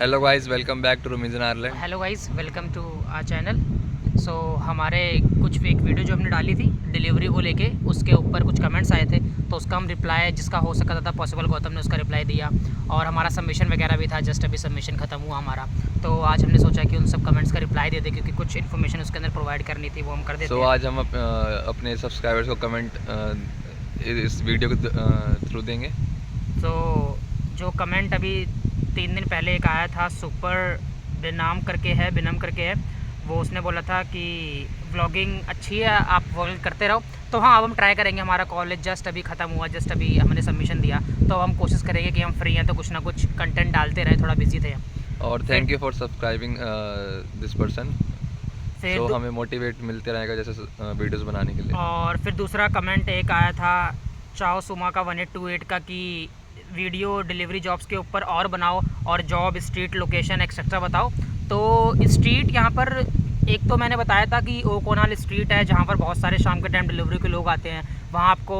Hello guys, welcome back to roomies in Ireland. Hello guys, welcome to our channel. So हमारे कुछ एक video जो हमने डाली थी डिलीवरी को लेके, उसके ऊपर कुछ कमेंट्स आए थे, तो उसका हम रिप्लाई जिसका हो सकता था पॉसिबल, गौतम ने उसका रिप्लाई दिया। और हमारा सबमिशन वगैरह भी था, जस्ट अभी सबमिशन ख़त्म हुआ हमारा। तो आज हमने सोचा कि उन सब कमेंट्स का रिप्लाई दे दें, क्योंकि कुछ इन्फॉर्मेशन उसके अंदर प्रोवाइड करनी थी, वो हम कर देते हैं। आज हम अपने सब्सक्राइबर्स को कमेंट इस वीडियो के थ्रू देंगे। तो जो कमेंट अभी 3 दिन पहले एक आया था, सुपर बिनम करके है, वो उसने बोला था कि व्लॉगिंग अच्छी है, आप व्लॉगिंग करते रहो। तो हाँ, अब हम ट्राई करेंगे। हमारा कॉलेज जस्ट अभी ख़त्म हुआ, जस्ट अभी हमने सबमिशन दिया, तो हम कोशिश करेंगे कि हम फ्री हैं तो कुछ ना कुछ कंटेंट डालते रहें। थोड़ा बिजी थे और thank you for subscribing this person. फिर तो हमें मोटिवेट मिलते रहेगा जैसे वीडियोस बनाने के लिए। और फिर दूसरा कमेंट एक आया था चाओ सुमा का 1828 का कि वीडियो डिलीवरी जॉब्स के ऊपर और बनाओ, और जॉब, स्ट्रीट, लोकेशन एक्सेट्रा बताओ। तो स्ट्रीट यहाँ पर एक तो मैंने बताया था कि ओकोनाल स्ट्रीट है, जहाँ पर बहुत सारे शाम के टाइम डिलीवरी के लोग आते हैं। वहाँ आपको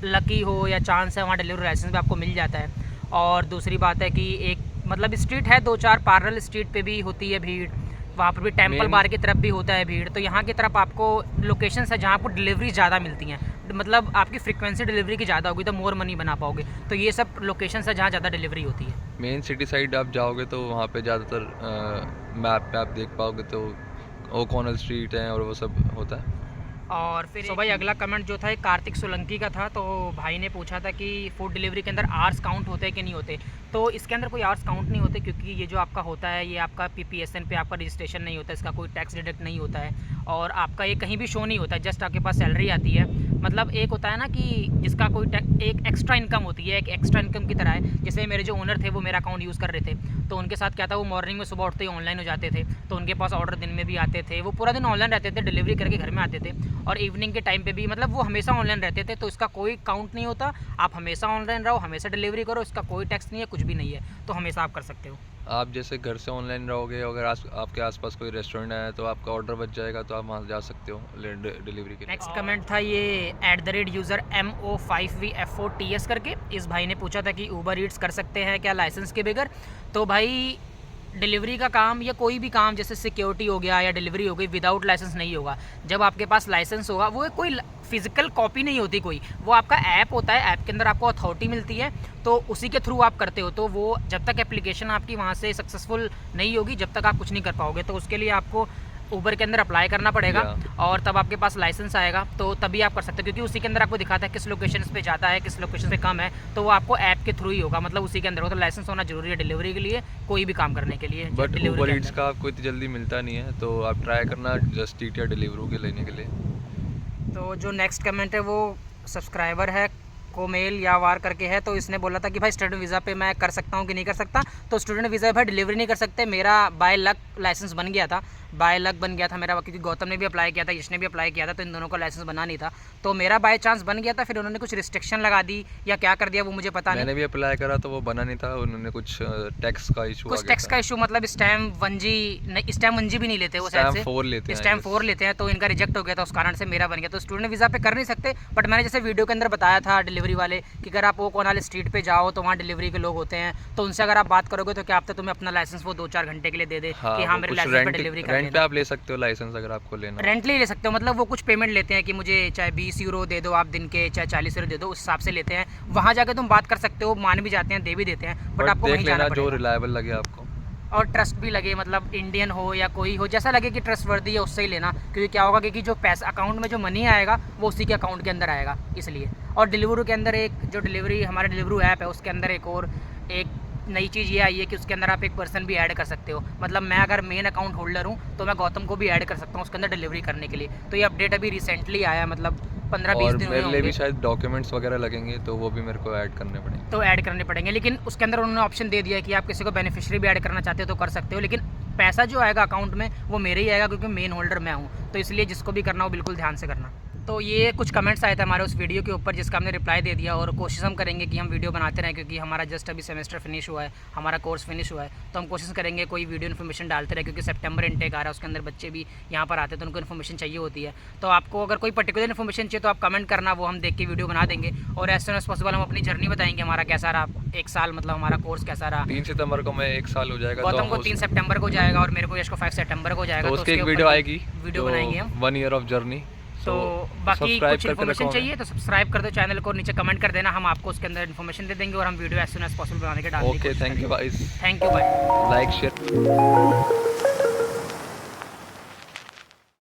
लकी हो या चांस है, वहाँ डिलीवरी लाइसेंस भी आपको मिल जाता है। और दूसरी बात है कि एक मतलब स्ट्रीट है 2-4 पैरेलल स्ट्रीट पे भी होती है भीड़, वहाँ पर भी टेम्पल बार की तरफ भी होता है भीड़। तो यहाँ की तरफ आपको लोकेशंस है जहाँ आपको डिलीवरी ज़्यादा मिलती हैं, मतलब आपकी फ्रीक्वेंसी डिलीवरी की ज़्यादा होगी तो मोर मनी बना पाओगे। तो ये सब लोकेशंस है जहाँ ज़्यादा डिलीवरी होती है। मेन सिटी साइड आप जाओगे तो वहाँ पे ज़्यादातर मैप पे आप देख पाओगे तो ओकोनल स्ट्रीट है और वो सब होता है। और फिर भाई अगला कमेंट जो था एक कार्तिक सोलंकी का था। तो भाई ने पूछा था कि फूड डिलीवरी के अंदर आवर्स काउंट होते हैं कि नहीं होते। तो इसके अंदर कोई आवर्स काउंट नहीं होते, क्योंकि ये जो आपका होता है ये आपका PPSN पे आपका रजिस्ट्रेशन नहीं होता, इसका कोई टैक्स डिडक्ट नहीं होता है, और आपका ये कहीं भी शो नहीं होता है, जस्ट आपके पास सैलरी आती है। मतलब एक होता है ना कि जिसका कोई एक एक्स्ट्रा इनकम होती है, एक एक्स्ट्रा इनकम की तरह है। जैसे मेरे जो ओनर थे वो मेरा अकाउंट यूज़ कर रहे थे, तो उनके साथ क्या था, वो मॉर्निंग में सुबह उठते ही ऑनलाइन हो जाते थे, तो उनके पास ऑर्डर दिन में भी आते थे, वो पूरा दिन ऑनलाइन रहते थे, डिलीवरी करके घर में आते थे। और इवनिंग के टाइम पे भी मतलब वो हमेशा ऑनलाइन रहते थे, तो इसका कोई काउंट नहीं होता। आप हमेशा ऑनलाइन रहो, हमेशा डिलीवरी करो, इसका कोई टैक्स नहीं है, कुछ भी नहीं है, तो हमेशा आप कर सकते हो। आप जैसे घर से ऑनलाइन रहोगे, अगर आपके आसपास कोई रेस्टोरेंट है तो आपका ऑर्डर बच जाएगा, तो आप वहाँ जा सकते हो डिलीवरी के लिए। नेक्स्ट कमेंट था ये @यूज़र MO5VF4TS करके। इस भाई ने पूछा था कि ऊबर ईट्स कर सकते हैं क्या लाइसेंस के बगैर। तो भाई डिलीवरी का काम या कोई भी काम जैसे सिक्योरिटी हो गया या डिलीवरी हो गई, विदाउट लाइसेंस नहीं होगा। जब आपके पास लाइसेंस होगा, वो कोई फिजिकल कॉपी नहीं होती कोई, वो आपका ऐप होता है, ऐप के अंदर आपको अथॉरिटी मिलती है, तो उसी के थ्रू आप करते हो। तो वो जब तक एप्लीकेशन आपकी वहाँ से सक्सेसफुल नहीं होगी, जब तक आप कुछ नहीं कर पाओगे। तो उसके लिए आपको ऊबर के अंदर अप्लाई करना पड़ेगा, और तब आपके पास लाइसेंस आएगा, तो तभी आप कर सकते हो, क्योंकि उसी के अंदर आपको दिखाता है किस लोकेशन पे ज़्यादा है, किस लोकेशन पे कम है। तो वो आपको ऐप के थ्रू ही होगा, मतलब उसी के अंदर हो। तो लाइसेंस होना जरूरी है डिलीवरी के लिए, कोई भी काम करने के लिए। बट ऊबर ईट्स का आपको इतनी जल्दी मिलता नहीं है, तो आप ट्राई करना जस्ट ईट या डिलीवरी के लेने के लिए। तो जो नेक्स्ट कमेंट है वो सब्सक्राइबर है कोमेल या वार करके है। तो इसने बोला था कि भाई स्टूडेंट वीज़ा पे मैं कर सकता हूँ कि नहीं कर सकता। तो स्टूडेंट वीज़ा भाई डिलीवरी नहीं कर सकते। मेरा बाय लक लाइसेंस बन गया था, बाय लक बन गया था मेरा, क्योंकि गौतम ने भी अप्लाई किया था, यश ने भी अप्लाई किया था, तो इन दोनों का लाइसेंस बना नहीं था। तो मेरा बाय चांस बन गया था, फिर उन्होंने कुछ रिस्ट्रिक्शन लगा दी या क्या कर दिया वो मुझे पता नहीं। मैंने भी अप्लाई करा तो वो बना नहीं था, उन्होंने कुछ टैक्स का इशू, कुछ टैक्स का इशू, मतलब स्टैम्प 1G भी नहीं लेते वो, शायद से स्टैम्प 4 लेते हैं, तो इनका रिजेक्ट हो गया था, उस कारण से मेरा बन गया। तो स्टूडेंट वीज़ा पे कर नहीं सकते। बट मैंने जैसे वीडियो के अंदर बताया था डिलीवरी वाले कि अगर आप ओकोनाल स्ट्रीट पे जाओ तो वहाँ डिलीवरी के लोग होते हैं, तो उनसे अगर आप बात करोगे तो क्या आप तुम्हें अपना लाइसेंस वो 2-4 घंटे के लिए दे दे कि हाँ मेरे लाइसेंस पे डिलीवरी कर रेंट पे आप ले सकते हो लाइसेंस, अगर आपको लेना रेंटली ले सकते हो। मतलब वो कुछ पेमेंट लेते हैं कि मुझे चाहे 20 यूरो दे दो आप दिन के, चाहे 40 यूरो दे दो, उस हिसाब से लेते हैं। वहाँ जाकर तुम बात कर सकते हो, मान भी जाते हैं, दे भी देते हैं, बट आपको वहीं जाना पड़ेगा जो रिलायबल लगे आपको, और ट्रस्ट भी लगे, मतलब इंडियन हो या कोई हो, जैसा लगे कि ट्रस्ट वर्दी है उससे ही लेना। क्योंकि क्या होगा कि जो पैसा अकाउंट में जो मनी आएगा वो उसी के अकाउंट के अंदर आएगा, इसलिए। और डिलीवरी के अंदर एक जो डिलीवरी हमारा डिलीवरी ऐप है उसके अंदर एक नई चीज़ ये आई है कि उसके अंदर आप एक पर्सन भी ऐड कर सकते हो। मतलब मैं अगर मेन अकाउंट होल्डर हूँ तो मैं गौतम को भी ऐड कर सकता हूँ उसके अंदर डिलीवरी करने के लिए। तो ये अपडेट अभी रिसेंटली आया, मतलब 15-20 दिन हुए होंगे। मेरे लिए भी शायद डॉक्यूमेंट्स वगैरह लगेंगे, तो वो भी मेरे को ऐड करने पड़ेंगे। तो ऐड करने पड़ेंगे, लेकिन उसके अंदर उन्होंने ऑप्शन दे दिया है कि आप किसी को बेनिफिशियरी भी ऐड करना चाहते हो तो कर सकते हो, लेकिन पैसा जो आएगा अकाउंट में वो मेरे ही आएगा, क्योंकि मेन होल्डर मैं हूँ। तो इसलिए जिसको भी करना हो बिल्कुल ध्यान से करना। तो ये कुछ कमेंट्स आए थे हमारे उस वीडियो के ऊपर, जिसका हमने रिप्लाई दे दिया, और कोशिश हम करेंगे कि हम वीडियो बनाते रहें, क्योंकि हमारा जस्ट अभी सेमेस्टर फिनिश हुआ है, हमारा कोर्स फिनिश हुआ है, तो हम कोशिश करेंगे कोई वीडियो इन्फॉर्मेशन डालते रहे, क्योंकि सितंबर इनटेक आ रहा है, उसके अंदर बच्चे भी यहाँ पर आते हैं, तो उनको इन्फॉर्मेशन चाहिए होती है। तो आपको अगर कोई पर्टिकुलर इन्फॉर्मेशन चाहिए तो आप कमेंट करना, वो हम देख के वीडियो बना देंगे, और एज सुन एज पॉसिबल हम अपनी जर्नी बताएंगे, हमारा कैसा रहा 1 साल, मतलब हमारा कोर्स कैसा रहा। 3 सितंबर को मैं 1 साल हो जाएगा, गौतम को 3 सितंबर को जाएगा और मेरे को यश को 5 सितंबर को जाएगा, तो तो उसकी एक उसके वीडियो ऊपर आएगी, वीडियो बनाएंगे हम। 1 ईयर ऑफ जर्नी। तो बाकी सब्सक्राइब कुछ करके इन्फॉर्मेशन रखो चाहिए तो सब्सक्राइब कर दो चैनल को, नीचे कमेंट कर देना, हम आपको उसके अंदर इन्फॉर्मेशन दे देंगे, और हम video as soon as possible बनाने के डाल देंगे। Okay, thank you guys, thank you, bye. Like share.